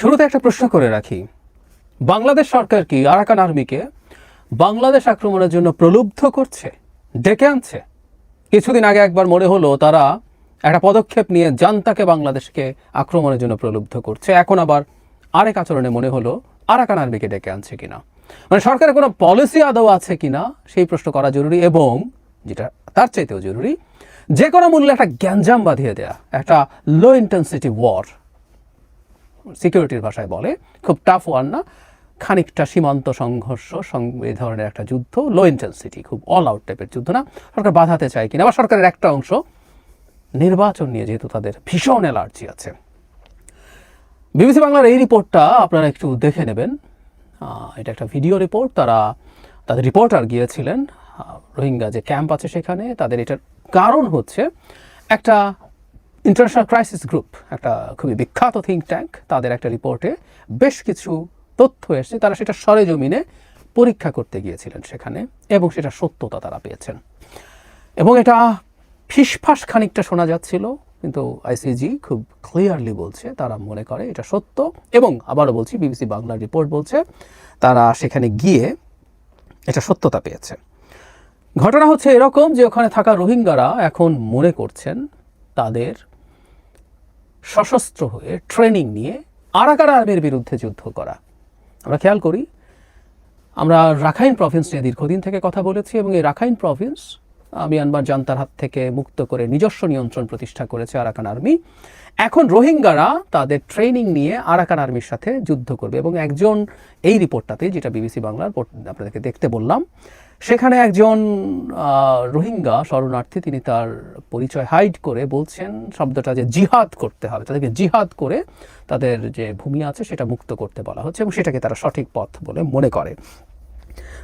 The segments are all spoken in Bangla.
শুরুতে একটা প্রশ্ন করে রাখি, বাংলাদেশ সরকার কি আরাকান আর্মিকে বাংলাদেশ আক্রমণের জন্য প্রলুব্ধ করছে, ডেকে আনছে? কিছুদিন আগে একবার মনে হলো তারা একটা পদক্ষেপ নিয়ে জান্তাকে বাংলাদেশকে আক্রমণের জন্য প্রলুব্ধ করছে, এখন আবার আরেক আচরণে মনে হলো আরাকান আর্মিকে ডেকে আনছে কিনা। মানে সরকারের কোনো পলিসি আদৌ আছে কিনা সেই প্রশ্ন করা জরুরি, এবং যেটা তার চাইতেও জরুরি, যে কোনো মূল্যে একটা গ্যাঞ্জাম বাঁধিয়ে দেয়া, একটা লো ইন্টেন্সিটি ওয়ার, সিকিউরিটির ভাষায় বলে, খুব টাফ ওয়ার না, খানিকটা সীমান্ত সংঘর্ষ, এই ধরনের একটা যুদ্ধ, লো ইন্টেন্সিটি, খুব অল আউট টাইপের যুদ্ধ না, সরকার বাধাতে চায় কিনা। বা সরকারের একটা অংশ নির্বাচন নিয়ে যেহেতু তাদের ভীষণ অ্যালার্জি আছে। বিবিসি বাংলার এই রিপোর্টটা আপনারা একটু দেখে নেবেন। এটা একটা ভিডিও রিপোর্ট। তাদের রিপোর্টার গিয়েছিলেন রোহিঙ্গা যে ক্যাম্প আছে সেখানে। তাদের এটার কারণ হচ্ছে একটা ইন্টারন্যাশনাল ক্রাইসিস গ্রুপ, একটা খুবই বিখ্যাত থিঙ্ক ট্যাঙ্ক, তাদের একটা রিপোর্টে বেশ কিছু তথ্য এসেছে। তারা সেটা সরেজমিনে পরীক্ষা করতে গিয়েছিলেন সেখানে, এবং সেটা সত্যতা তারা পেয়েছেন। এবং এটা ফিসফাস খানিকটা শোনা যাচ্ছিল, কিন্তু আইসিজি খুব ক্লিয়ারলি বলছে তারা মনে করে এটা সত্য। এবং আবারও বলছি, বিবিসি বাংলার রিপোর্ট বলছে তারা সেখানে গিয়ে এটা সত্যতা পেয়েছে। ঘটনা হচ্ছে এরকম যে ওখানে থাকা রোহিঙ্গারা এখন মনে করছেন তাদের সশস্ত্র হয়ে ট্রেনিং নিয়ে আরাকান আর্মির বিরুদ্ধে যুদ্ধ করা। আমরা খেয়াল করি, আমরা রাখাইন প্রভিন্স নিয়ে দীর্ঘদিন থেকে কথা বলেছি, এবং এই রাখাইন প্রভিন্স মিয়ানমার জান্তার হাত থেকে মুক্ত করে নিজস্ব নিয়ন্ত্রণ প্রতিষ্ঠা করেছে আরাকান আর্মি। এখন রোহিঙ্গারা তাদের ট্রেনিং নিয়ে আরাকান আর্মির সাথে যুদ্ধ করবে। এবং একজন, এই রিপোর্টটাতে যেটা বিবিসি বাংলার আপনাদেরকে দেখতে বললাম, সেখানে একজন রোহিঙ্গা শরণার্থী, তিনি তার পরিচয় হাইড করে বলছেন শব্দটা যে জিহাদ করতে হবে, তাদেরকে জিহাদ করে তাদের যে ভূমি আছে সেটা মুক্ত করতে বলা হচ্ছে, এবং সেটাকে তারা সঠিক পথ বলে মনে করে।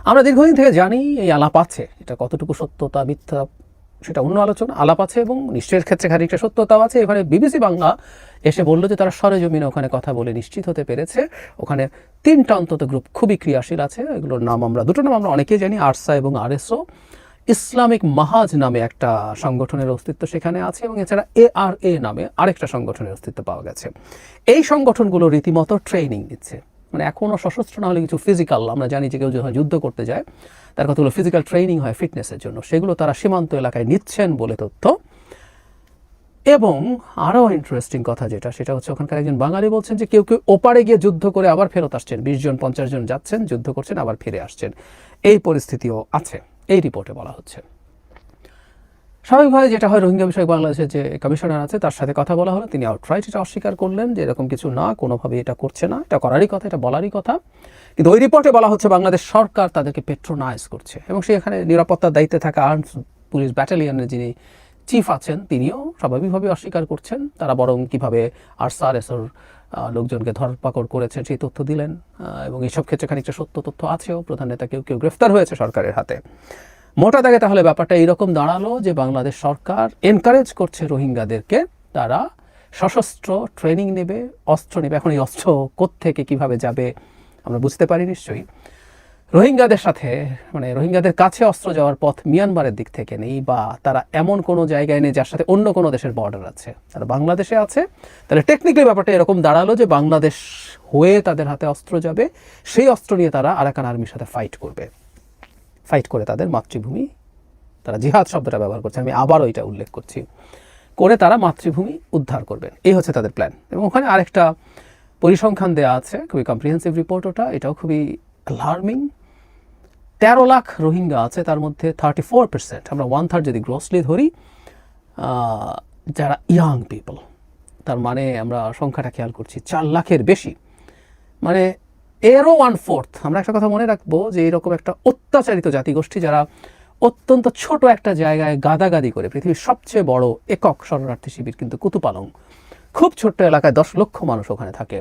আমরা দীর্ঘদিন থেকে জানি এই আলাপ আছে, এটা কতটুকু সত্যতা মিথ্যা সেটা অন্য আলোচনা, আলাপ আছে, এবং নিশ্চয়ের ক্ষেত্রে খানিকটা সত্যতাও আছে। এখানে বিবিসি বাংলা এসে বললো যে তারা সরেজমিনে ওখানে কথা বলে নিশ্চিত হতে পেরেছে ওখানে 3টা অন্তত গ্রুপ খুবই ক্রিয়াশীল আছে। এগুলোর নাম দুটো নাম আমরা অনেকেই জানি, আরসা এবং আরএসও। ইসলামিক মাহাজ নামে একটা সংগঠনের অস্তিত্ব সেখানে আছে, এবং এছাড়া ARA নামে আরেকটা সংগঠনের অস্তিত্ব পাওয়া গেছে। এই সংগঠনগুলো রীতিমতো ট্রেনিং দিচ্ছে, মানে এখনও সশস্ত্র না হলে কিছু ফিজিক্যাল, আমরা জানি যে কেউ যখন যুদ্ধ করতে যায় তার কতগুলো ফিজিক্যাল ট্রেনিং হয় ফিটনেসের জন্য, সেগুলো তারা সীমান্ত এলাকায় নিচ্ছেন বলে তথ্য। এবং আরও ইন্টারেস্টিং কথা যেটা, সেটা হচ্ছে ওখানকার একজন বাঙালি বলছেন যে কেউ কেউ ওপারে গিয়ে যুদ্ধ করে আবার ফেরত আসছেন, 20 জন 50 জন যাচ্ছেন, যুদ্ধ করছেন, আবার ফিরে আসছেন, এই পরিস্থিতিও আছে, এই রিপোর্টে বলা হচ্ছে। স্বাভাবিকভাবে যেটা হয়, রোহিঙ্গা বিষয়ক বাংলাদেশের যে কমিশনার আছে তার সাথে কথা বলা হলো, তিনি আউটরাইট এটা অস্বীকার করলেন যে এরকম কিছু না, কোনোভাবে এটা করছে না, এটা করারই কথা, এটা বলারই কথা। কিন্তু ওই রিপোর্টে বলা হচ্ছে বাংলাদেশ সরকার তাদেরকে পেট্রোনাইজ করছে, এবং সেখানে নিরাপত্তার দায়িত্বে থাকা আর্মড পুলিশ ব্যাটালিয়নের যিনি চিফ আছেন তিনিও স্বাভাবিকভাবে অস্বীকার করছেন। তারা বরং কীভাবে আরএসওর লোকজনকে ধরপাকড় করেছেন সেই তথ্য দিলেন, এবং এইসব ক্ষেত্রে খানিকটা সত্য তথ্য আছেও। প্রধান নেতা কেউ কেউ গ্রেফতার হয়েছে সরকারের হাতে। মোটা দাগে তাহলে ব্যাপারটা এইরকম দাঁড়ালো যে বাংলাদেশ সরকার এনকারেজ করছে রোহিঙ্গাদেরকে, তারা সশস্ত্র ট্রেনিং নেবে, অস্ত্র নেবে। এখন এই অস্ত্র কোত্থেকে কীভাবে যাবে আমরা বুঝতে পারি নিশ্চয়ই। রোহিঙ্গাদের সাথে, মানে রোহিঙ্গাদের কাছে অস্ত্র যাওয়ার পথ মিয়ানমারের দিক থেকে নেই, বা তারা এমন কোনো জায়গায় নেই যার সাথে অন্য কোনো দেশের বর্ডার আছে, তারা বাংলাদেশে আছে। তাহলে টেকনিক্যালি ব্যাপারটা এরকম দাঁড়ালো যে বাংলাদেশ হয়ে তাদের হাতে অস্ত্র যাবে, সেই অস্ত্র নিয়ে তারা আরাকান আর্মির সাথে ফাইট করবে, ফাইট করে তাদের মাতৃভূমি, তারা জিহাদ শব্দটা ব্যবহার করছে, আমি আবারও এটা উল্লেখ করছি, করে তারা মাতৃভূমি উদ্ধার করবেন, এই হচ্ছে তাদের প্ল্যান। এবং ওখানে আরেকটা পরিসংখ্যান দেওয়া আছে, খুবই কম্প্রিহেন্সিভ রিপোর্ট ওটা, এটাও খুবই অ্যালার্মিং। 13 লাখ রোহিঙ্গা আছে, তার মধ্যে 34%, আমরা 1/3 যদি গ্রসলি ধরি, যারা ইয়াং পিপল, তার মানে আমরা সংখ্যাটা খেয়াল করছি 4 লাখের বেশি, মানে এরও 1/4। আমরা একটা কথা মনে রাখবো যে এরকম একটা অত্যাচারিত জাতিগোষ্ঠী, যারা অত্যন্ত ছোট একটা জায়গায় গাদাগাদি করে, পৃথিবীর সবচেয়ে বড় একক শরণার্থী শিবির কিন্তু কুতুপালং, খুব ছোট্ট এলাকায় 10 লক্ষ মানুষ ওখানে থাকে,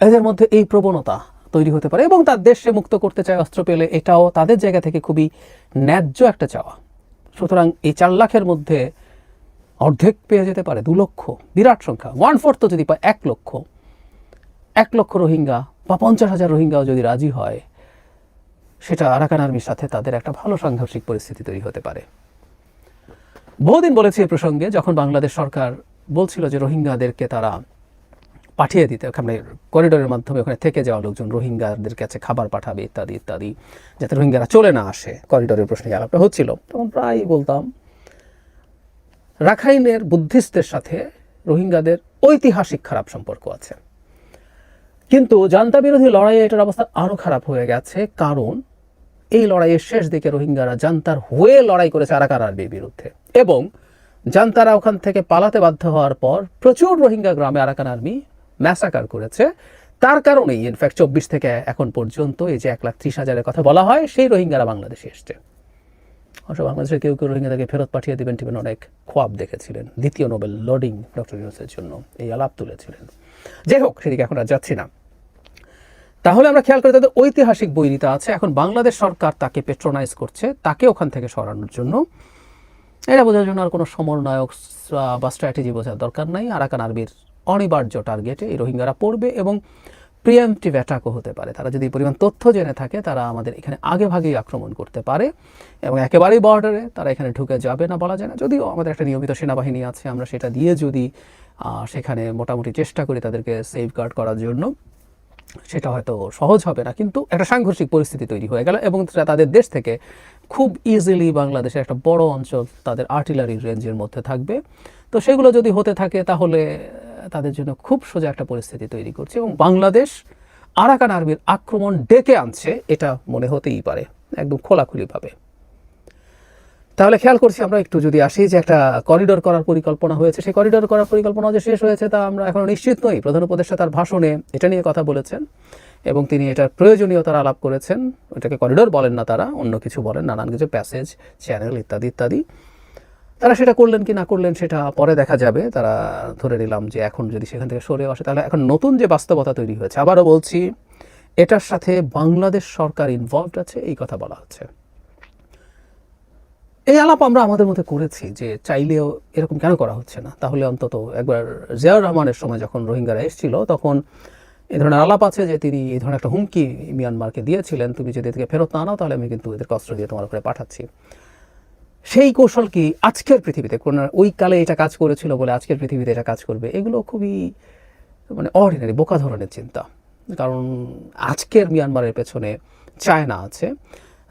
এদের মধ্যে এই প্রবণতা তৈরি হতে পারে, এবং তার দেশে মুক্ত করতে চায় অস্ত্র পেলে, এটাও তাদের জায়গা থেকে খুবই ন্যায্য একটা চাওয়া। সুতরাং এই 4 লাখের মধ্যে অর্ধেক পেয়ে যেতে পারে 2 লক্ষ, বিরাট সংখ্যা। 1/4 তো যদি পায় 1 লক্ষ, 1 লক্ষ রোহিঙ্গা বা 50,000 রোহিঙ্গাও যদি রাজি হয়, সেটা আরাকান আর্মির সাথে তাদের একটা ভালো সাংঘর্ষিক পরিস্থিতি তৈরি হতে পারে। বহুদিন বলেছি এই প্রসঙ্গে, যখন বাংলাদেশ সরকার বলছিল যে রোহিঙ্গাদেরকে তারা পাঠিয়ে দিতে, ওখানে করিডোরের মাধ্যমে ওখানে থেকে যাওয়া লোকজন রোহিঙ্গাদের কাছে খাবার পাঠাবে ইত্যাদি ইত্যাদি, যাতে রোহিঙ্গারা চলে না আসে, করিডোরের প্রশ্নে আলাপটা হচ্ছিল। তখন প্রায় বলতাম রাখাইনের বুদ্ধিস্টদের সাথে রোহিঙ্গাদের ঐতিহাসিক খারাপ সম্পর্ক আছে, কিন্তু জান্তা বিরোধী লড়াইয়ে এটার অবস্থা আরও খারাপ হয়ে গেছে, কারণ এই লড়াইয়ের শেষ দিকে রোহিঙ্গারা জান্তার হয়ে লড়াই করেছে আরাকান আর্মির বিরুদ্ধে, এবং জান্তারা ওখান থেকে পালাতে বাধ্য হওয়ার পর প্রচুর রোহিঙ্গা গ্রামে আরাকান আর্মি ম্যাসাকার করেছে। তার কারণেই ইনফ্যাক্ট 24 থেকে এখন পর্যন্ত এই যে 1,30,000-এর কথা বলা হয়, সেই রোহিঙ্গারা বাংলাদেশে এসছে। অবশ্য বাংলাদেশের কেউ কেউ রোহিঙ্গাদেরকে ফেরত পাঠিয়ে দেবেন টিবেন অনেক খোয়াব দেখেছিলেন, দ্বিতীয় নোবেল লোডিং ডক্টর ইউনূসের জন্য এই আলাপ তুলেছিলেন। যাই হোক, সেদিকে এখন আর যাচ্ছি না। তাহলে আমরা খেয়াল করি তাদের ঐতিহাসিক বৈরিতা আছে। এখন বাংলাদেশ সরকার তাকে পেট্রোনাইজ করছে, তাকে ওখান থেকে সরানোর জন্য। এটা বোঝার জন্য আর কোনো সমন্বয়ক বা স্ট্র্যাটেজি বোঝার দরকার নাই। আরাকান আর্মির অনিবার্য টার্গেটে এই রোহিঙ্গারা পড়বে এবং প্রিএমপ্টিভ অ্যাটাকও হতে পারে। তারা যদি পরিমাণ তথ্য জেনে থাকে, তারা আমাদের এখানে আগে ভাগেই আক্রমণ করতে পারে এবং একেবারেই বর্ডারে তারা এখানে ঢুকে যাবে না বলা যায় না। যদিও আমাদের একটা নিয়মিত সেনাবাহিনী আছে, আমরা সেটা দিয়ে যদি সেখানে মোটামুটি চেষ্টা করি তাদেরকে সেফগার্ড করার জন্য, সেটা হয়তো সহজ হবে না, কিন্তু একটা সাংঘর্ষিক পরিস্থিতি তৈরি হয়ে গেল এবং তাদের দেশ থেকে খুব ইজিলি বাংলাদেশের একটা বড় অঞ্চল তাদের আর্টিলারির রেঞ্জের মধ্যে থাকবে। তো সেগুলো যদি হতে থাকে তাহলে তাদের জন্য খুব সোজা একটা পরিস্থিতি তৈরি করছে এবং বাংলাদেশ আরাকান আর্মির আক্রমণ ডেকে আনছে, এটা মনে হতেই পারে একদম খোলাখুলিভাবে। তাহলে খেয়াল করছি আমরা একটু যদি আসি যে একটা করিডোর করার পরিকল্পনা হয়েছে, সেই করিডোর করার পরিকল্পনা যে শেষ হয়েছে তা আমরা এখনো নিশ্চিত নই। প্রধান উপদেষ্টা তার ভাষণে এটা নিয়ে কথা বলেছেন এবং তিনি এটার প্রয়োজনীয়তার আলাপ করেছেন। এটাকে করিডোর বলেন না, তারা অন্য কিছু বলেন, নানান কিছু প্যাসেজ, চ্যানেল ইত্যাদি ইত্যাদি। তারা সেটা করলেন কি না করলেন সেটা পরে দেখা যাবে। তারা ধরে নিলাম যে এখন যদি সেখান থেকে সরে আসে, তাহলে এখন নতুন যে বাস্তবতা তৈরি হয়েছে, আবারও বলছি, এটার সাথে বাংলাদেশ সরকার ইনভলভড আছে, এই কথা বলা হচ্ছে। এই আলাপ আমরা আমাদের মধ্যে করেছি যে চাইলেও এরকম কেন করা হচ্ছে না। তাহলে অন্তত একবার জিয়াউর রহমানের সময় যখন রোহিঙ্গারা এসেছিল, তখন এই ধরনের আলাপ আছে যে তিনি এই ধরনের একটা হুমকি মিয়ানমারকে দিয়েছিলেন, তুমি যদি এদেরকে ফেরত না নাও তাহলে আমি কিন্তু এদেরকে অস্ত্র দিয়ে তোমার উপরে পাঠাচ্ছি। সেই কৌশল কি আজকের পৃথিবীতে ওই কালে এটা কাজ করেছিল বলে আজকের পৃথিবীতে এটা কাজ করবে? এগুলো খুবই অর্ডিনারি, বোকা ধরনের চিন্তা। কারণ আজকের মিয়ানমারের পেছনে চায়না আছে।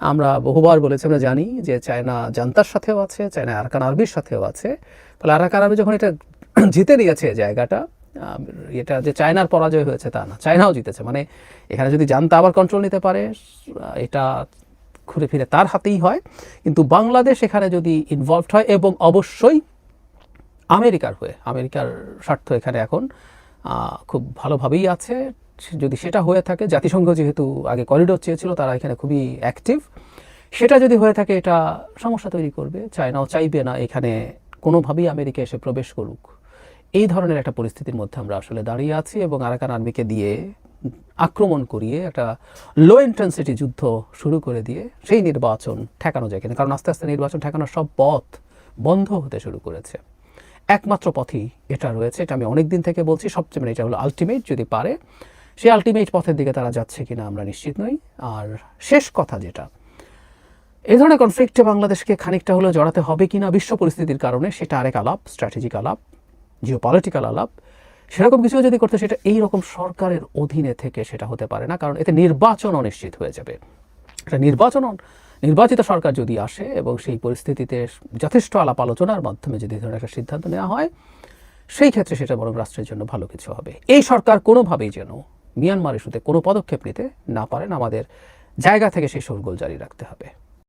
আমরা বহুবার বলেছি, আমরা জানি যে চায়না জান্তার সাথেও আছে, চায়না আরাকান আর্মির সাথেও আছে। ফলে আরাকান আর্মি যখন এটা জিতে নিয়েছে জায়গাটা, এটা যে চায়নার পরাজয় হয়েছে তা না, চায়নাও জিতেছে। এখানে যদি জান্তা আবার কন্ট্রোল নিতে পারে, এটা ঘুরে ফিরে তার হাতেই হয়। কিন্তু বাংলাদেশ এখানে যদি ইনভলভড হয়, এবং অবশ্যই আমেরিকার হয়ে, আমেরিকার স্বার্থ এখানে এখন খুব ভালোভাবেই আছে, যদি সেটা হয়ে থাকে, জাতিসংঘ যেহেতু আগে করিডোর চেয়েছিল, তারা এখানে খুবই অ্যাক্টিভ, সেটা যদি হয়ে থাকে এটা সমস্যা তৈরি করবে। চায়নাও চাইবে না এখানে কোনোভাবেই আমেরিকা এসে প্রবেশ করুক। এই ধরনের একটা পরিস্থিতির মধ্যে আমরা আসলে দাঁড়িয়ে আছি এবং আরাকান আর্মিকে দিয়ে আক্রমণ করিয়ে একটা লো ইন্টেন্সিটি যুদ্ধ শুরু করে দিয়ে সেই নির্বাচন ঠেকানো যায় কিনা। কারণ আস্তে আস্তে নির্বাচন ঠেকানোর সব পথ বন্ধ হতে শুরু করেছে। একমাত্র পথই এটা রয়েছে, এটা আমি অনেক দিন থেকে বলছি, সবচেয়ে এটা হলো আলটিমেট। যদি পারে সেই আলটিমেট পথের দিকে তারা যাচ্ছে কিনা আমরা নিশ্চিত নই। আর শেষ কথা যেটা, এই ধরনের কনফ্লিক্টে বাংলাদেশকে খানিকটা হলেও জড়াতে হবে কিনা বিশ্ব পরিস্থিতির কারণে, সেটা আরেক আলাপ, স্ট্র্যাটেজিক আলাপ, জিওপলিটিক্যাল আলাপ। সেরকম কিছু যদি করতে, সেটা এইরকম সরকারের অধীনে থেকে সেটা হতে পারে না, কারণ এতে নির্বাচন অনিশ্চিত হয়ে যাবে। এটা নির্বাচিত সরকার যদি আসে এবং সেই পরিস্থিতিতে যথেষ্ট আলাপ আলোচনার মাধ্যমে যদি ধরনের একটা সিদ্ধান্ত নেওয়া হয়, সেই ক্ষেত্রে সেটা বরং রাষ্ট্রের জন্য ভালো কিছু হবে। এই সরকার কোনোভাবেই যেন মিয়ানমার ইস্যুতে কোনো পদক্ষেপ নিতে না পারেন, আমাদের জায়গা থেকে সেই শোরগোল জারি রাখতে হবে।